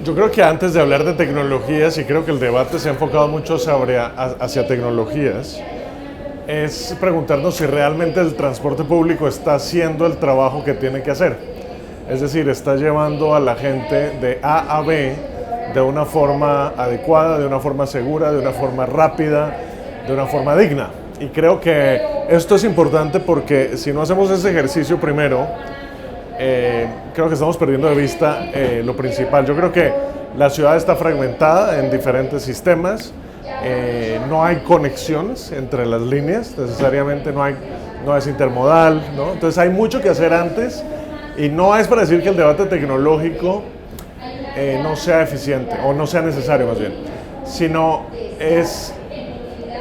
Yo creo que antes de hablar de tecnologías, y creo que el debate se ha enfocado mucho hacia tecnologías, es preguntarnos si realmente el transporte público está haciendo el trabajo que tiene que hacer. Es decir, está llevando a la gente de A a B de una forma adecuada, de una forma segura, de una forma rápida, de una forma digna. Y creo que esto es importante porque si no hacemos ese ejercicio primero, creo que estamos perdiendo de vista lo principal. Yo creo que la ciudad está fragmentada en diferentes sistemas, no hay conexiones entre las líneas, necesariamente no es intermodal, ¿no? Entonces hay mucho que hacer antes y no es para decir que el debate tecnológico no sea eficiente o no sea necesario más bien, sino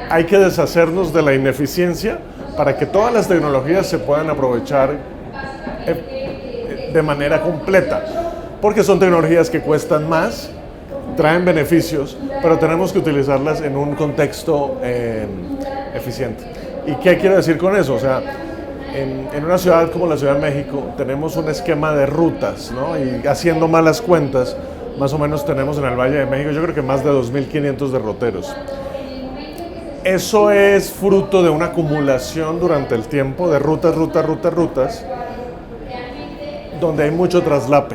hay que deshacernos de la ineficiencia para que todas las tecnologías se puedan aprovechar de manera completa, porque son tecnologías que cuestan más, traen beneficios, pero tenemos que utilizarlas en un contexto eficiente. ¿Y qué quiero decir con eso? O sea, en una ciudad como la Ciudad de México tenemos un esquema de rutas, ¿no? Y haciendo malas cuentas, más o menos tenemos en el Valle de México, yo creo que más de 2.500 derroteros. Eso es fruto de una acumulación durante el tiempo de rutas, donde hay mucho traslape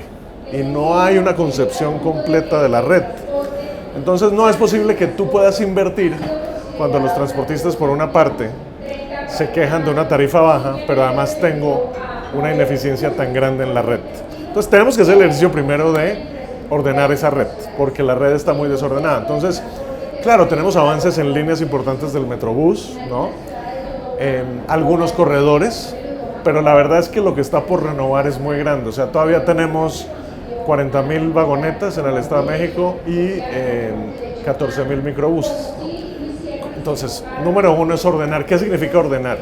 y no hay una concepción completa de la red. Entonces no es posible que tú puedas invertir cuando los transportistas por una parte se quejan de una tarifa baja, pero además tengo una ineficiencia tan grande en la red. Entonces tenemos que hacer el ejercicio primero de ordenar esa red, porque la red está muy desordenada. Entonces, claro, tenemos avances en líneas importantes del Metrobús, ¿no? Algunos corredores, pero la verdad es que lo que está por renovar es muy grande. O sea, todavía tenemos 40.000 vagonetas en el Estado de México y 14.000 microbuses, ¿no? Entonces, número uno es ordenar. ¿Qué significa ordenar?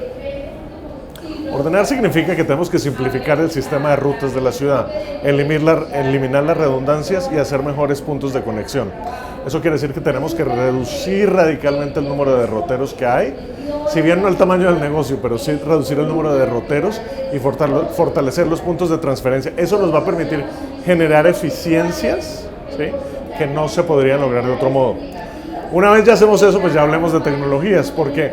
Ordenar significa que tenemos que simplificar el sistema de rutas de la ciudad, eliminar las redundancias y hacer mejores puntos de conexión. Eso quiere decir que tenemos que reducir radicalmente el número de derroteros que hay, si bien no el tamaño del negocio, pero sí reducir el número de derroteros y fortalecer los puntos de transferencia. Eso nos va a permitir generar eficiencias, ¿sí?, que no se podrían lograr de otro modo. Una vez ya hacemos eso, pues ya hablemos de tecnologías, porque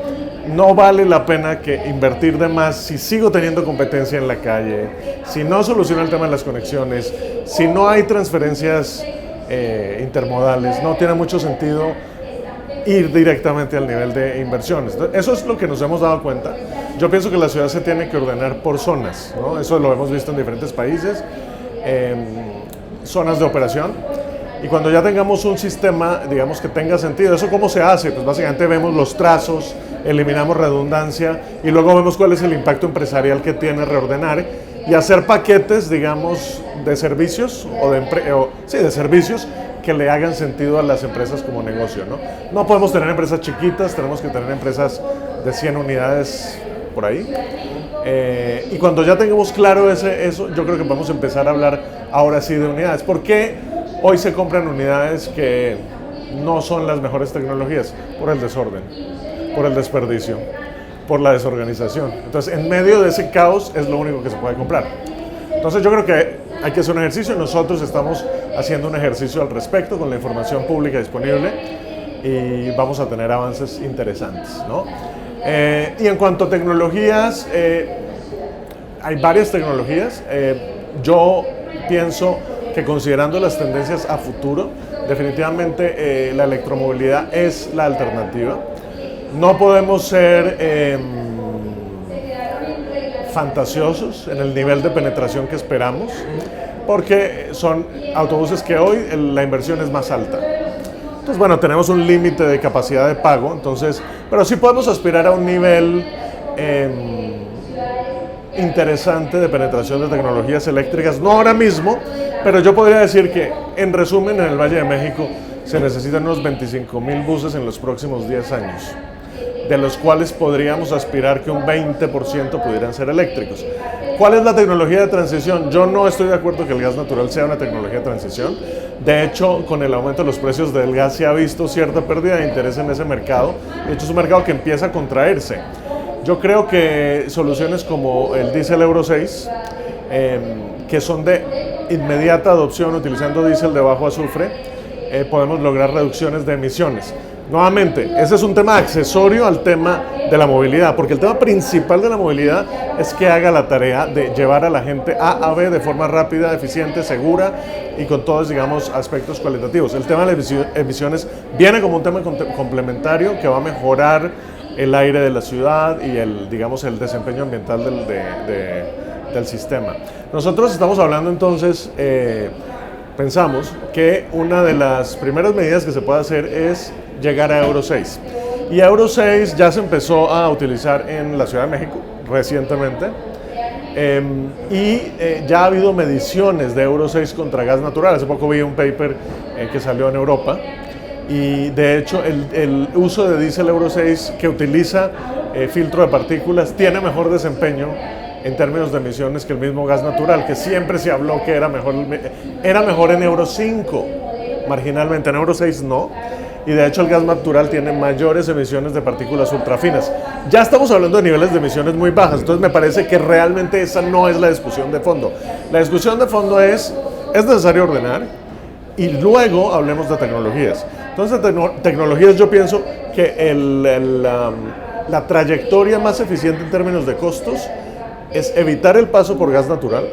no vale la pena que invertir de más si sigo teniendo competencia en la calle, si no soluciona el tema de las conexiones, si no hay transferencias intermodales, no tiene mucho sentido ir directamente al nivel de inversiones. Eso es lo que nos hemos dado cuenta. Yo pienso que la ciudad se tiene que ordenar por zonas, ¿no? Eso lo hemos visto en diferentes países, zonas de operación. Y cuando ya tengamos un sistema, digamos, que tenga sentido, ¿eso cómo se hace? Pues básicamente vemos los trazos, eliminamos redundancia y luego vemos cuál es el impacto empresarial que tiene reordenar y hacer paquetes, digamos, de servicios de servicios que le hagan sentido a las empresas como negocio, ¿no? No podemos tener empresas chiquitas, tenemos que tener empresas de 100 unidades por ahí. Y cuando ya tengamos claro eso, yo creo que vamos a empezar a hablar ahora sí de unidades. ¿Por qué hoy se compran unidades que no son las mejores tecnologías? Por el desorden, por el desperdicio, por la desorganización. Entonces, en medio de ese caos es lo único que se puede comprar. Entonces, yo creo que hay que hacer un ejercicio. Nosotros estamos haciendo un ejercicio al respecto con la información pública disponible y vamos a tener avances interesantes, ¿no? Y en cuanto a tecnologías, hay varias tecnologías. Yo pienso que considerando las tendencias a futuro, definitivamente la electromovilidad es la alternativa. No podemos ser fantasiosos en el nivel de penetración que esperamos, porque son autobuses que hoy la inversión es más alta. Entonces, bueno, tenemos un límite de capacidad de pago, entonces, pero sí podemos aspirar a un nivel interesante de penetración de tecnologías eléctricas, no ahora mismo, pero yo podría decir que, en resumen, en el Valle de México se necesitan unos 25,000 buses en los próximos 10 años, de los cuales podríamos aspirar que un 20% pudieran ser eléctricos. ¿Cuál es la tecnología de transición? Yo no estoy de acuerdo que el gas natural sea una tecnología de transición. De hecho, con el aumento de los precios del gas se ha visto cierta pérdida de interés en ese mercado. De hecho, es un mercado que empieza a contraerse. Yo creo que soluciones como el diésel Euro 6, que son de inmediata adopción utilizando diésel de bajo azufre, podemos lograr reducciones de emisiones. Nuevamente, ese es un tema accesorio al tema de la movilidad, porque el tema principal de la movilidad es que haga la tarea de llevar a la gente A a B de forma rápida, eficiente, segura y con todos, digamos, aspectos cualitativos. El tema de las emisiones viene como un tema complementario que va a mejorar el aire de la ciudad y el, digamos, el desempeño ambiental del sistema. Nosotros estamos hablando entonces, pensamos que una de las primeras medidas que se puede hacer es llegar a Euro 6. Y Euro 6 ya se empezó a utilizar en la Ciudad de México recientemente. Ya ha habido mediciones de Euro 6 contra gas natural. Hace poco vi un paper que salió en Europa. Y de hecho el uso de diésel Euro 6 que utiliza filtro de partículas tiene mejor desempeño en términos de emisiones que el mismo gas natural, que siempre se habló que era mejor en Euro 5, marginalmente, en Euro 6 no. Y de hecho el gas natural tiene mayores emisiones de partículas ultrafinas. Ya estamos hablando de niveles de emisiones muy bajas, entonces me parece que realmente esa no es la discusión de fondo. La discusión de fondo es necesario ordenar y luego hablemos de tecnologías. Entonces, tecnologías, yo pienso que la trayectoria más eficiente en términos de costos es evitar el paso por gas natural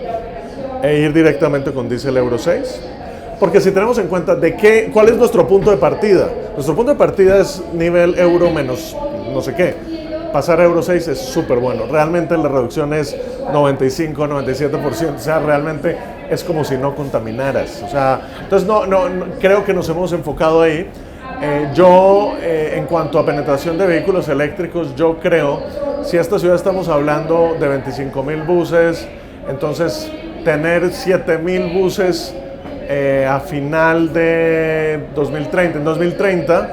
e ir directamente con diésel Euro 6. Porque si tenemos en cuenta cuál es nuestro punto de partida, nuestro punto de partida es nivel euro menos no sé qué. Pasar a Euro 6 es súper bueno. Realmente la reducción es 95, 97%. O sea, realmente es como si no contaminaras. O sea, entonces no creo que nos hemos enfocado ahí. En cuanto a penetración de vehículos eléctricos, yo creo, si esta ciudad estamos hablando de 25,000 buses, entonces tener 7,000 buses a final de 2030. En 2030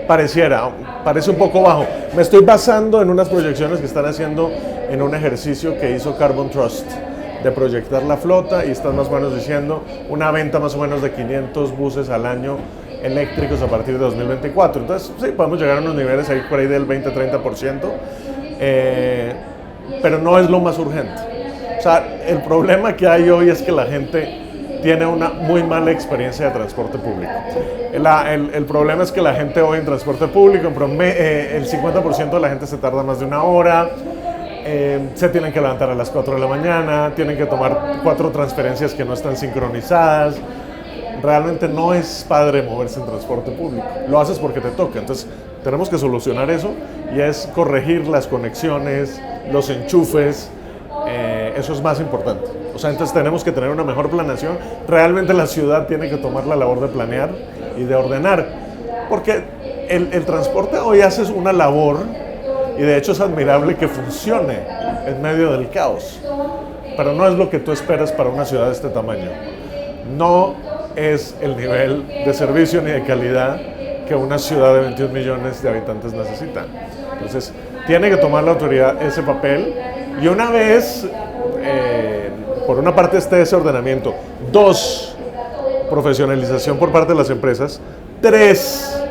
parece un poco bajo. Me estoy basando en unas proyecciones que están haciendo en un ejercicio que hizo Carbon Trust de proyectar la flota y están más o menos diciendo una venta más o menos de 500 buses al año eléctricos a partir de 2024. Entonces, sí, podemos llegar a unos niveles ahí por ahí del 20-30%, pero no es lo más urgente. O sea, el problema que hay hoy es que la gente tiene una muy mala experiencia de transporte público. El problema es que la gente hoy en transporte público, el 50% de la gente se tarda más de una hora, se tienen que levantar a las 4 de la mañana, tienen que tomar 4 transferencias que no están sincronizadas. Realmente no es padre moverse en transporte público, lo haces porque te toca. Entonces tenemos que solucionar eso y es corregir las conexiones, los enchufes, eso es más importante. O sea, entonces tenemos que tener una mejor planeación. Realmente la ciudad tiene que tomar la labor de planear y de ordenar, porque el transporte hoy hace una labor y de hecho es admirable que funcione en medio del caos, pero no es lo que tú esperas para una ciudad de este tamaño. No es el nivel de servicio ni de calidad que una ciudad de 21 millones de habitantes necesita. Entonces, tiene que tomar la autoridad ese papel y una vez, por una parte esté ese ordenamiento, 2, profesionalización por parte de las empresas, 3,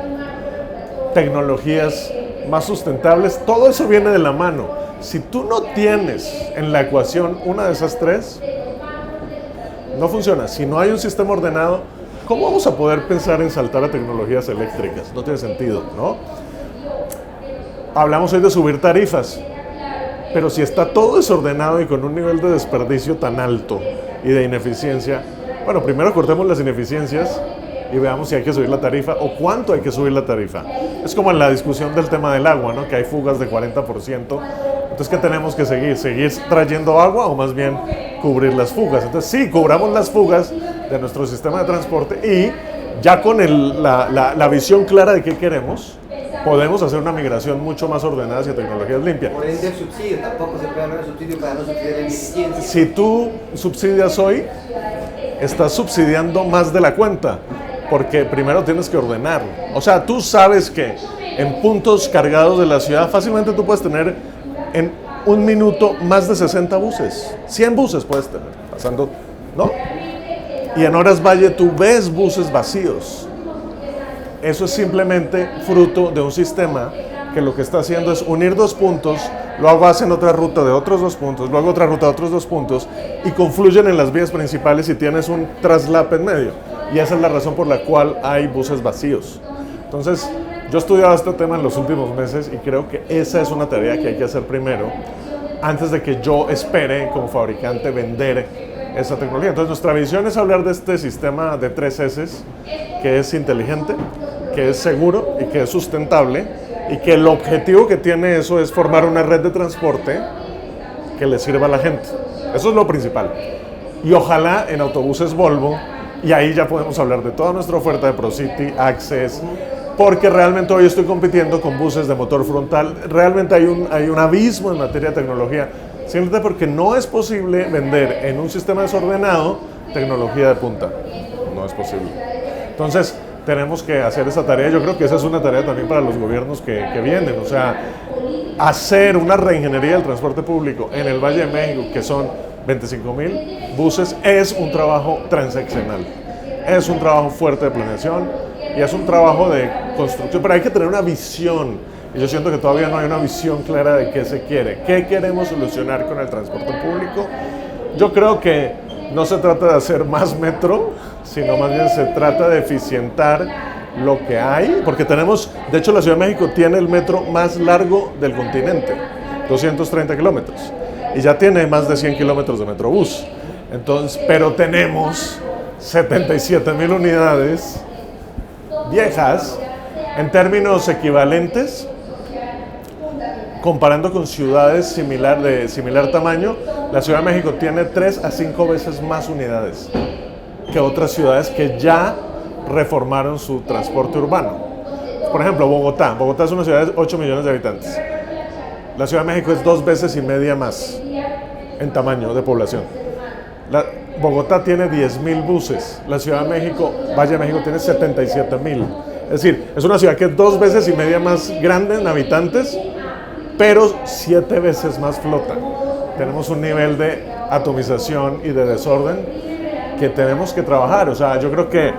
tecnologías más sustentables, todo eso viene de la mano. Si tú no tienes en la ecuación una de esas 3, no funciona. Si no hay un sistema ordenado, ¿cómo vamos a poder pensar en saltar a tecnologías eléctricas? No tiene sentido, ¿no? Hablamos hoy de subir tarifas, pero si está todo desordenado y con un nivel de desperdicio tan alto y de ineficiencia, bueno, primero cortemos las ineficiencias y veamos si hay que subir la tarifa o cuánto hay que subir la tarifa. Es como en la discusión del tema del agua, ¿no? Que hay fugas de 40%. Entonces, ¿qué tenemos que seguir? ¿Seguir trayendo agua o más bien cubrir las fugas? Entonces, sí, cubramos las fugas de nuestro sistema de transporte y ya con la visión clara de qué queremos, podemos hacer una migración mucho más ordenada hacia tecnologías limpias. Por ende, el subsidio, tampoco se puede hablar de subsidio para no subsidiar la ineficiencia. Si tú subsidias hoy, estás subsidiando más de la cuenta, porque primero tienes que ordenar. O sea, tú sabes que en puntos cargados de la ciudad fácilmente tú puedes tener en un minuto más de 60 buses, 100 buses puedes tener, pasando, ¿no? Y en horas valle tú ves buses vacíos. Eso es simplemente fruto de un sistema que lo que está haciendo es unir 2 puntos luego hacen otra ruta de otros 2 puntos, luego otra ruta de otros 2 puntos y confluyen en las vías principales y tienes un traslape en medio. Y esa es la razón por la cual hay buses vacíos. Entonces, yo he estudiado este tema en los últimos meses y creo que esa es una tarea que hay que hacer primero, antes de que yo espere como fabricante vender esa tecnología. Entonces, nuestra visión es hablar de este sistema de 3 S, que es inteligente, que es seguro y que es sustentable, y que el objetivo que tiene eso es formar una red de transporte que le sirva a la gente. Eso es lo principal. Y ojalá en autobuses Volvo, y ahí ya podemos hablar de toda nuestra oferta de ProCity, Access, porque realmente hoy estoy compitiendo con buses de motor frontal. Realmente hay un abismo en materia de tecnología, simplemente porque no es posible vender en un sistema desordenado tecnología de punta. No es posible. Entonces, tenemos que hacer esa tarea. Yo creo que esa es una tarea también para los gobiernos que vienen. O sea, hacer una reingeniería del transporte público en el Valle de México, que son 25,000 buses, es un trabajo transeccional. Es un trabajo fuerte de planeación y es un trabajo de construcción, pero hay que tener una visión. Y yo siento que todavía no hay una visión clara de qué se quiere, qué queremos solucionar con el transporte público. Yo creo que no se trata de hacer más metro, sino más bien se trata de eficientar lo que hay, porque tenemos, de hecho la Ciudad de México tiene el metro más largo del continente, 230 kilómetros, y ya tiene más de 100 kilómetros de metrobús. Entonces, pero tenemos 77,000 unidades viejas en términos equivalentes. Comparando con ciudades de similar tamaño, la Ciudad de México tiene 3 a 5 veces más unidades que otras ciudades que ya reformaron su transporte urbano. Por ejemplo, Bogotá. Bogotá es una ciudad de 8 millones de habitantes. La Ciudad de México es 2 veces y media más en tamaño de población. Bogotá tiene 10,000 buses. La Ciudad de México, Valle de México, tiene 77,000. Es decir, es una ciudad que es 2 veces y media más grande en habitantes, pero 7 veces más flota. Tenemos un nivel de atomización y de desorden que tenemos que trabajar. O sea, yo creo que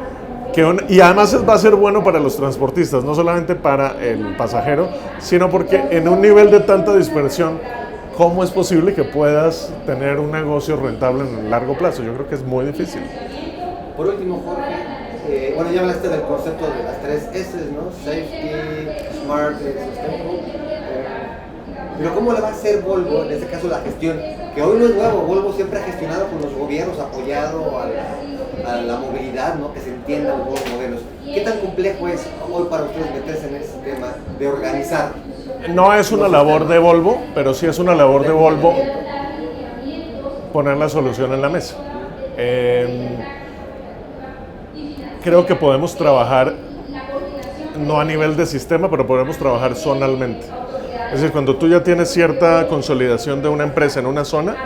y además va a ser bueno para los transportistas, no solamente para el pasajero, sino porque en un nivel de tanta dispersión, ¿cómo es posible que puedas tener un negocio rentable en el largo plazo? Yo creo que es muy difícil. Por último, Jorge, bueno, ya hablaste del concepto de las 3 S, ¿no? Safety, Smart, Sustainable. Pero ¿cómo le va a hacer Volvo, en este caso la gestión? Que hoy no es nuevo, Volvo siempre ha gestionado con los gobiernos, apoyado a la movilidad, ¿no? Que se entiendan los nuevos modelos. ¿Qué tan complejo es hoy para ustedes meterse en ese tema de organizar? No es una labor de Volvo, pero sí es una labor de Volvo poner la solución en la mesa. Creo que podemos trabajar, no a nivel de sistema, pero podemos trabajar zonalmente. Es decir, cuando tú ya tienes cierta consolidación de una empresa en una zona,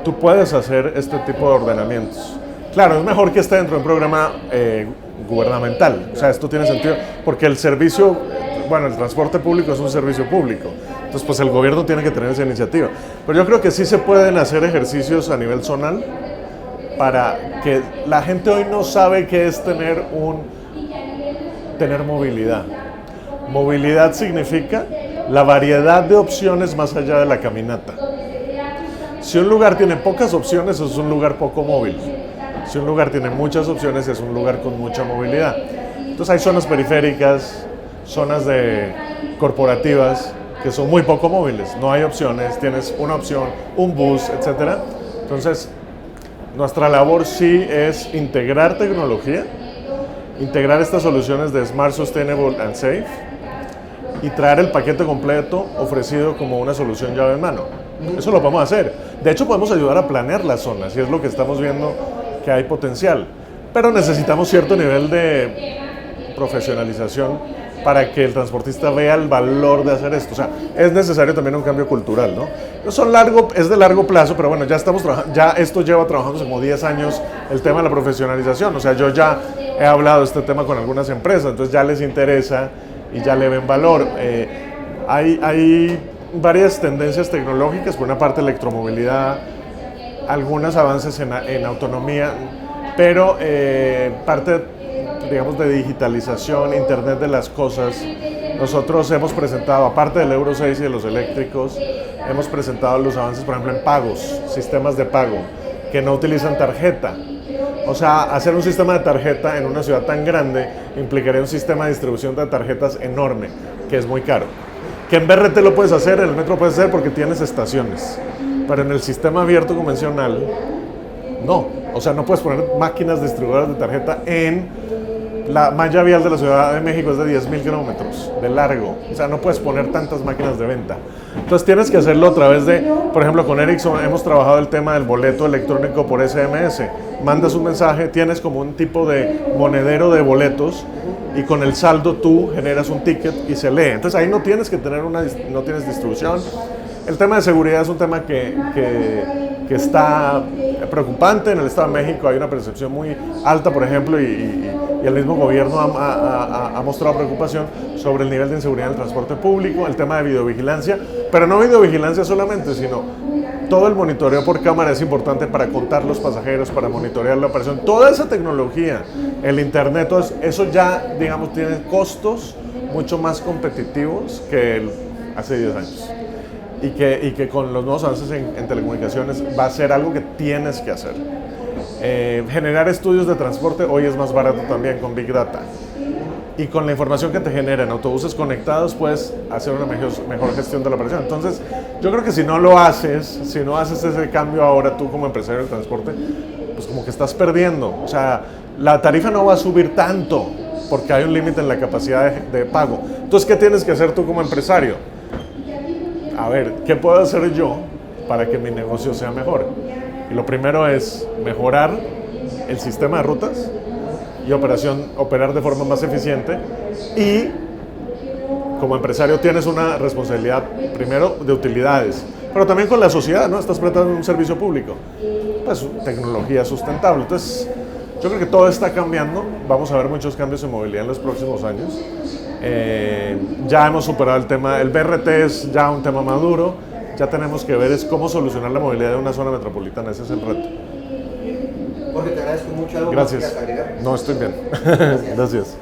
tú puedes hacer este tipo de ordenamientos. Claro, es mejor que esté dentro de un programa gubernamental. O sea, esto tiene sentido, porque el servicio, bueno, el transporte público es un servicio público. Entonces, pues el gobierno tiene que tener esa iniciativa. Pero yo creo que sí se pueden hacer ejercicios a nivel zonal para que la gente hoy no sabe qué es tener movilidad. Movilidad significa la variedad de opciones más allá de la caminata. Si un lugar tiene pocas opciones, es un lugar poco móvil. Si un lugar tiene muchas opciones, es un lugar con mucha movilidad. Entonces hay zonas periféricas, zonas corporativas que son muy poco móviles. No hay opciones, tienes una opción, un bus, etc. Entonces, nuestra labor sí es integrar tecnología, integrar estas soluciones de Smart, Sustainable and Safe, y traer el paquete completo ofrecido como una solución llave en mano. Eso lo podemos hacer. De hecho, podemos ayudar a planear las zonas, y es lo que estamos viendo que hay potencial. Pero necesitamos cierto nivel de profesionalización para que el transportista vea el valor de hacer esto. O sea, es necesario también un cambio cultural, ¿no? Es de largo plazo, pero bueno, ya esto lleva trabajando como 10 años el tema de la profesionalización. O sea, yo ya he hablado de este tema con algunas empresas, entonces ya les interesa y ya le ven valor. Hay varias tendencias tecnológicas, por una parte electromovilidad, algunos avances en autonomía, pero parte, digamos, de digitalización, Internet de las cosas. Nosotros hemos presentado, aparte del Euro 6 y de los eléctricos, hemos presentado los avances, por ejemplo, en pagos, sistemas de pago que no utilizan tarjeta. O sea, hacer un sistema de tarjeta en una ciudad tan grande implicaría un sistema de distribución de tarjetas enorme, que es muy caro. Que en BRT lo puedes hacer, en el metro lo puedes hacer porque tienes estaciones. Pero en el sistema abierto convencional, no. O sea, no puedes poner máquinas distribuidoras de tarjeta en la malla vial de la Ciudad de México, es de 10,000 kilómetros de largo. O sea, no puedes poner tantas máquinas de venta. Entonces tienes que hacerlo a través de, por ejemplo, con Ericsson hemos trabajado el tema del boleto electrónico por SMS. Mandas un mensaje, tienes como un tipo de monedero de boletos y con el saldo tú generas un ticket y se lee. Entonces ahí no tienes que tener no tienes distribución. El tema de seguridad es un tema que está preocupante. En el Estado de México hay una percepción muy alta, por ejemplo, y el mismo gobierno ha mostrado preocupación sobre el nivel de inseguridad en el transporte público, el tema de videovigilancia, pero no videovigilancia solamente, sino todo el monitoreo por cámara es importante para contar los pasajeros, para monitorear la operación. Toda esa tecnología, el internet, eso ya, digamos, tiene costos mucho más competitivos que hace 10 años. Y que con los nuevos avances en telecomunicaciones va a ser algo que tienes que hacer. Generar estudios de transporte hoy es más barato también con Big Data. Y con la información que te genera en autobuses conectados puedes hacer una mejor gestión de la operación. Entonces, yo creo que si no lo haces, si no haces ese cambio ahora tú como empresario del transporte, pues como que estás perdiendo. O sea, la tarifa no va a subir tanto porque hay un límite en la capacidad de pago. Entonces, ¿qué tienes que hacer tú como empresario? A ver, ¿qué puedo hacer yo para que mi negocio sea mejor? Y lo primero es mejorar el sistema de rutas y operar de forma más eficiente. Y como empresario tienes una responsabilidad primero de utilidades, pero también con la sociedad, ¿no? Estás prestando un servicio público. Pues tecnología sustentable. Entonces, yo creo que todo está cambiando. Vamos a ver muchos cambios en movilidad en los próximos años. Ya hemos superado el tema, el BRT es ya un tema maduro, ya tenemos que ver es cómo solucionar la movilidad de una zona metropolitana, ese es el reto. Jorge, te agradezco mucho. ¿Algo Gracias. más que agregar? No, estoy bien. Gracias.